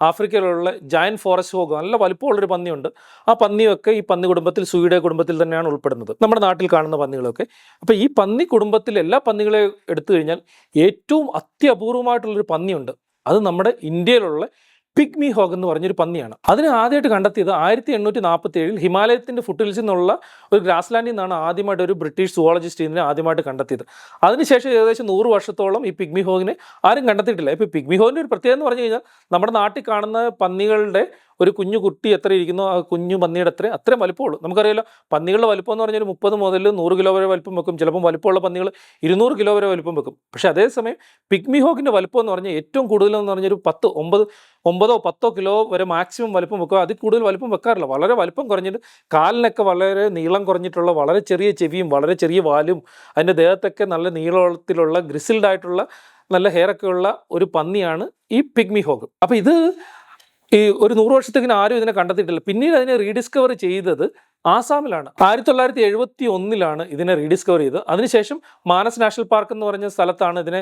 ആഫ്രിക്കയിലുള്ള ജയൻറ്റ് ഫോറസ്റ്റ് ഹോഗ്, നല്ല വലിപ്പമുള്ളൊരു പന്നിയുണ്ട്. ആ പന്നിയൊക്കെ ഈ പന്നി കുടുംബത്തിൽ, സുയിഡേ കുടുംബത്തിൽ തന്നെയാണ് ഉൾപ്പെടുന്നത്, നമ്മുടെ നാട്ടിൽ കാണുന്ന പന്നികളൊക്കെ. അപ്പോൾ ഈ പന്നി കുടുംബത്തിൽ എല്ലാ പന്നികളെയും എടുത്തു കഴിഞ്ഞാൽ ഏറ്റവും അത്യപൂർവമായിട്ടുള്ളൊരു പന്നിയുണ്ട്. അത് നമ്മുടെ ഇന്ത്യയിലുള്ള പിഗ്മി ഹോഗ് എന്ന് പറഞ്ഞൊരു പന്നിയാണ്. അതിനെ ആദ്യമായിട്ട് കണ്ടെത്തിയത് 1847 ഹിമാലയത്തിൻ്റെ ഫുട്ഹിൽസിൽ നിന്നുള്ള ഒരു ഗ്രാസ്ലാൻഡിൽ നിന്നാണ് ആദ്യമായിട്ട് ഒരു ബ്രിട്ടീഷ് സുവോളജിസ്റ്റ് ഇതിനെ ആദ്യമായിട്ട് കണ്ടെത്തിയത്. അതിനുശേഷം ഏകദേശം 100 വർഷത്തോളം ഈ പിഗ്മി ഹോഗിനെ ആരും കണ്ടെത്തിയിട്ടില്ല. ഇപ്പോൾ പിഗ്മി ഹോഗിൻ്റെ ഒരു പ്രത്യേകത എന്ന് പറഞ്ഞു കഴിഞ്ഞാൽ നമ്മുടെ നാട്ടിൽ കാണുന്ന പന്നികളുടെ ഒരു കുഞ്ഞു കുട്ടി എത്ര ഇരിക്കുന്നോ ആ കുഞ്ഞു പന്നിയുടെ അത്രയും വലിപ്പമുള്ളൂ. നമുക്കറിയാലോ, പന്നികളുടെ വലിപ്പം എന്ന് പറഞ്ഞാൽ 30 മുതൽ 100 കിലോ വരെ വലിപ്പം വെക്കും. ചിലപ്പം വലിപ്പമുള്ള പന്നികൾ 200 കിലോ വരെ വലിപ്പം വെക്കും. പക്ഷേ അതേസമയം പിഗ്മി ഹോഗിൻ്റെ വലിപ്പം എന്ന് പറഞ്ഞാൽ ഏറ്റവും കൂടുതലെന്ന് പറഞ്ഞൊരു 9-10 കിലോ വരെ മാക്സിമം വലിപ്പം വെക്കുക. അതിൽ കൂടുതൽ വലിപ്പം വെക്കാറില്ല. വളരെ വലിപ്പം കുറഞ്ഞിട്ട് കാലിനൊക്കെ വളരെ നീളം കുറഞ്ഞിട്ടുള്ള, വളരെ ചെറിയ ചെവിയും വളരെ ചെറിയ വാലും, അതിൻ്റെ ദേഹത്തൊക്കെ നല്ല നീളത്തിലുള്ള ഗ്രിസിൽഡ് ആയിട്ടുള്ള നല്ല ഹെയറൊക്കെ ഉള്ള ഒരു പന്നിയാണ് ഈ പിഗ്മി ഹോഗ്. അപ്പോൾ ഇത് ഈ ഒരു 100 വർഷത്തേക്കിന് ആരും ഇതിനെ കണ്ടെത്തിയിട്ടില്ല. പിന്നീട് അതിനെ റീഡിസ്കവർ ചെയ്തത് ആസാമിലാണ്. 1971 ഇതിനെ റീഡിസ്കവർ ചെയ്തത്. അതിനുശേഷം മാനസ് നാഷണൽ പാർക്ക് എന്ന് പറഞ്ഞ സ്ഥലത്താണ് ഇതിനെ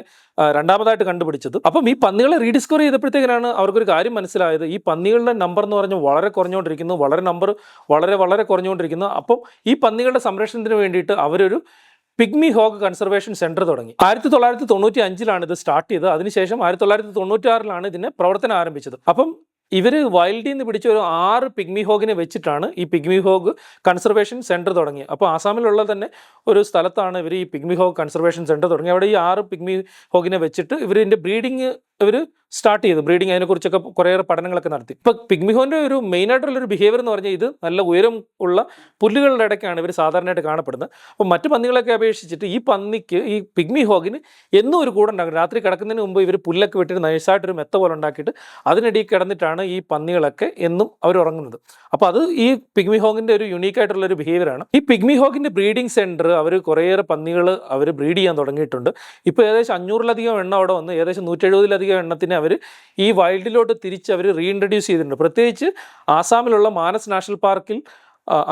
രണ്ടാമതായിട്ട് കണ്ടുപിടിച്ചത്. അപ്പം ഈ പന്നികളെ റീഡിസ്കവർ ചെയ്തപ്പോഴത്തേക്കാണ് അവർക്കൊരു കാര്യം മനസ്സിലായത്, ഈ പന്നികളുടെ നമ്പർ എന്ന് പറഞ്ഞാൽ വളരെ കുറഞ്ഞുകൊണ്ടിരിക്കുന്നു, വളരെ കുറഞ്ഞുകൊണ്ടിരിക്കുന്നു. അപ്പം ഈ പന്നികളുടെ സംരക്ഷണത്തിന് വേണ്ടിയിട്ട് അവരൊരു പിഗ്മി ഹോഗ് കൺസർവേഷൻ സെൻറ്റർ തുടങ്ങി. 1995 ഇത് സ്റ്റാർട്ട് ചെയ്തത്. അതിനുശേഷം 1996 ഇതിനെ പ്രവർത്തനം ആരംഭിച്ചത്. അപ്പം ഇവർ വൈൽഡിൽ നിന്ന് പിടിച്ച ഒരു 6 പിഗ്മി ഹോഗിനെ വെച്ചിട്ടാണ് ഈ പിഗ്മി ഹോഗ് കൺസർവേഷൻ സെൻറ്റർ തുടങ്ങിയത്. അപ്പോൾ ആസാമിലുള്ള തന്നെ ഒരു സ്ഥലത്താണ് ഇവർ ഈ പിഗ്മി ഹോഗ് കൺസർവേഷൻ സെൻറ്റർ തുടങ്ങി. അവിടെ ഈ 6 പിഗ്മി ഹോഗിനെ വെച്ചിട്ട് ഇവരിൻ്റെ ബ്രീഡിങ് സ്റ്റാർട്ട് ചെയ്തു. ബ്രീഡിങ് അതിനെക്കുറിച്ചൊക്കെ കുറേയേറെ പഠനങ്ങളൊക്കെ നടത്തി. ഇപ്പോൾ പിഗ്മി ഹോഗിൻ്റെ ഒരു മെയിനായിട്ടുള്ളൊരു ബിഹേവിയർ എന്ന് പറഞ്ഞാൽ ഇത് നല്ല ഉയരം ഉള്ള പുല്ലുകളുടെ ഇടയ്ക്കാണ് ഇവർ സാധാരണയായിട്ട് കാണപ്പെടുന്നത്. അപ്പോൾ മറ്റു പന്നികളൊക്കെ അപേക്ഷിച്ചിട്ട് ഈ പിഗ്മി ഹോഗിന് എന്നും ഒരു കൂടെ ഉണ്ടാകും. രാത്രി കിടക്കുന്നതിന് മുമ്പ് ഇവർ പുല്ലൊക്കെ വിട്ടിട്ട് നൈസായിട്ടൊരു മെത്ത പോലെ ഉണ്ടാക്കിയിട്ട് അതിനിടയിൽ കിടന്നിട്ടാണ് ഈ പന്നികളൊക്കെ എന്നും അവർ ഉറങ്ങുന്നത്. അപ്പോൾ അത് ഈ പിഗ്മി ഹോഗിൻ്റെ ഒരു യുണീക്കായിട്ടുള്ളൊരു ബിഹേവിയറാണ്. ഈ പിഗ്മി ഹോഗിൻ്റെ ബ്രീഡിംഗ് സെൻറ്റർ അവർ കുറേയേറെ പന്നികൾ അവർ ബ്രീഡ് ചെയ്യാൻ തുടങ്ങിയിട്ടുണ്ട്. ഇപ്പോൾ ഏകദേശം 500-ലധികം എണ്ണം അവിടെ വന്ന് ഏകദേശം 170-ലധികം എണ്ണത്തിനെ അവർ ഈ വൈൽഡിലോട്ട് തിരിച്ച് അവർ റീഇൻട്രൊഡ്യൂസ് ചെയ്തിട്ടുണ്ട്. പ്രത്യേകിച്ച് ആസാമിലുള്ള മാനസ് നാഷണൽ പാർക്കിൽ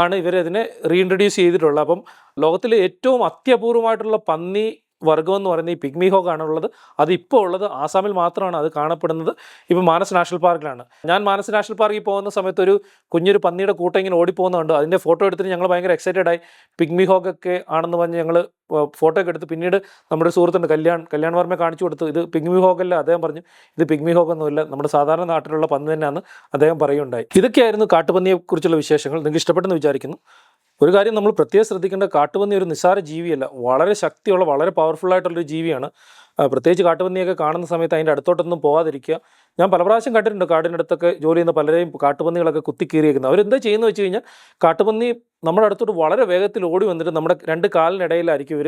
ആണ് ഇവരതിനെ റീഇൻട്രൊഡ്യൂസ് ചെയ്തിട്ടുള്ളത്. അപ്പം ലോകത്തിലെ ഏറ്റവും അത്യപൂർവമായിട്ടുള്ള പന്നി വർഗ്ഗം എന്ന് പറയുന്നത് ഈ പിഗ്മി ഹോഗ് ആണുള്ളത്. അതിപ്പോൾ ഉള്ളത് ആസാമിൽ മാത്രമാണ്. അത് കാണപ്പെടുന്നത് ഇപ്പോൾ മാനസ് നാഷണൽ പാർക്കിലാണ്. ഞാൻ മാനസ് നാഷണൽ പാർക്കിൽ പോകുന്ന സമയത്ത് ഒരു കുഞ്ഞൊരു പന്നിയുടെ കൂട്ടം ഇങ്ങനെ ഓടിപ്പോകുന്നുണ്ട്. അതിൻ്റെ ഫോട്ടോ എടുത്തിട്ട് ഞങ്ങൾ ഭയങ്കര എക്സൈറ്റഡ് ആയി. പിഗ്മി ഹോഗൊക്കെ ആണെന്ന് പറഞ്ഞ് ഞങ്ങൾ ഫോട്ടോ ഒക്കെ എടുത്ത് പിന്നീട് നമ്മുടെ സുഹൃത്തുണ്ട് കല്യാൺ വർമ്മയെ കാണിച്ചു കൊടുത്തു. ഇത് പിഗ്മി ഹോഗല്ല. അദ്ദേഹം പറഞ്ഞു ഇത് പിഗ്മി ഹോഗൊന്നുമില്ല, നമ്മുടെ സാധാരണ നാട്ടിലുള്ള പന്നി തന്നെയാണ് അദ്ദേഹം പറയുകയുണ്ടായി. ഇതൊക്കെയായിരുന്നു കാട്ടുപന്നിയെക്കുറിച്ചുള്ള വിശേഷങ്ങൾ. നിങ്ങൾക്ക് ഇഷ്ടപ്പെട്ടെന്ന് വിചാരിക്കുന്നു. ഒരു കാര്യം നമ്മൾ പ്രത്യേകം ശ്രദ്ധിക്കേണ്ട, കാട്ടുപന്നി ഒരു നിസ്സാര ജീവിയല്ല, വളരെ ശക്തിയുള്ള വളരെ പവർഫുള്ളായിട്ടുള്ളൊരു ജീവിയാണ്. പ്രത്യേകിച്ച് കാട്ടുപന്നിയൊക്കെ കാണുന്ന സമയത്ത് അതിൻ്റെ അടുത്തോട്ടൊന്നും പോകാതിരിക്കുക. ഞാൻ പല പ്രാവശ്യം കണ്ടിട്ടുണ്ട് കാടിനടുത്തൊക്കെ ജോലി ചെയ്യുന്ന പലരെയും കാട്ടുപന്നികളൊക്കെ കുത്തിക്കീറിയേക്കുന്നത്. അവരെന്താ ചെയ്യുന്നത് വെച്ച് കഴിഞ്ഞാൽ, കാട്ടുപന്നി നമ്മുടെ അടുത്തോട്ട് വളരെ വേഗത്തിൽ ഓടി വന്നിട്ട് നമ്മുടെ 2 കാലിനിടയിലായിരിക്കും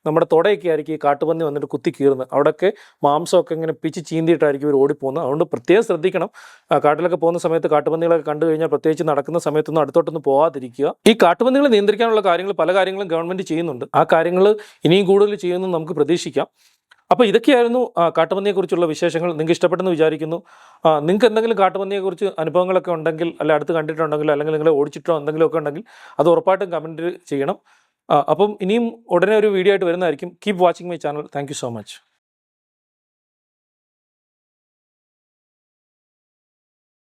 നമ്മുടെ തുടയൊക്കെ ആയിരിക്കും ഈ കാട്ടുപന്നി വന്നിട്ട് കുത്തിക്കീറുന്നത്. അവിടെയൊക്കെ മാംസമൊക്കെ ഇങ്ങനെ പിച്ച് ചീന്തിയിട്ടായിരിക്കും ഇവർ ഓടിപ്പോകുന്നത്. അതുകൊണ്ട് പ്രത്യേകം ശ്രദ്ധിക്കണം. കാട്ടിലൊക്കെ പോകുന്ന സമയത്ത് കാട്ടുപന്നികളൊക്കെ കണ്ടു കഴിഞ്ഞാൽ പ്രത്യേകിച്ച് നടക്കുന്ന സമയത്തൊന്നും അടുത്തോട്ടൊന്നും പോകാതിരിക്കുക. ഈ കാട്ടുപന്നികളെ നിയന്ത്രിക്കാനുള്ള പല കാര്യങ്ങളും ഗവൺമെൻറ് ചെയ്യുന്നുണ്ട്. ആ കാര്യങ്ങൾ ഇനിയും കൂടുതൽ ചെയ്യുമെന്ന് നമുക്ക് പ്രതീക്ഷിക്കാം. അപ്പോൾ ഇതൊക്കെയായിരുന്നു കാട്ടുപന്നിയെക്കുറിച്ചുള്ള വിശേഷങ്ങൾ. നിങ്ങൾക്ക് ഇഷ്ടപ്പെട്ടെന്ന് വിചാരിക്കുന്നു. നിങ്ങൾക്ക് എന്തെങ്കിലും കാട്ടുപന്നിയെക്കുറിച്ച് അനുഭവങ്ങളൊക്കെ ഉണ്ടെങ്കിൽ, അല്ല അടുത്ത് കണ്ടിട്ടുണ്ടെങ്കിൽ, അല്ലെങ്കിൽ നിങ്ങൾ ഓടിച്ചിട്ടോ എന്തെങ്കിലുമൊക്കെ ഉണ്ടെങ്കിൽ അത് ഉറപ്പായിട്ടും കമൻറ്റ് ചെയ്യണം. അപ്പം ഇനിയും ഉടനെ ഒരു വീഡിയോ ആയിട്ട് വരുന്നതായിരിക്കും. Keep watching my channel. Thank you so much.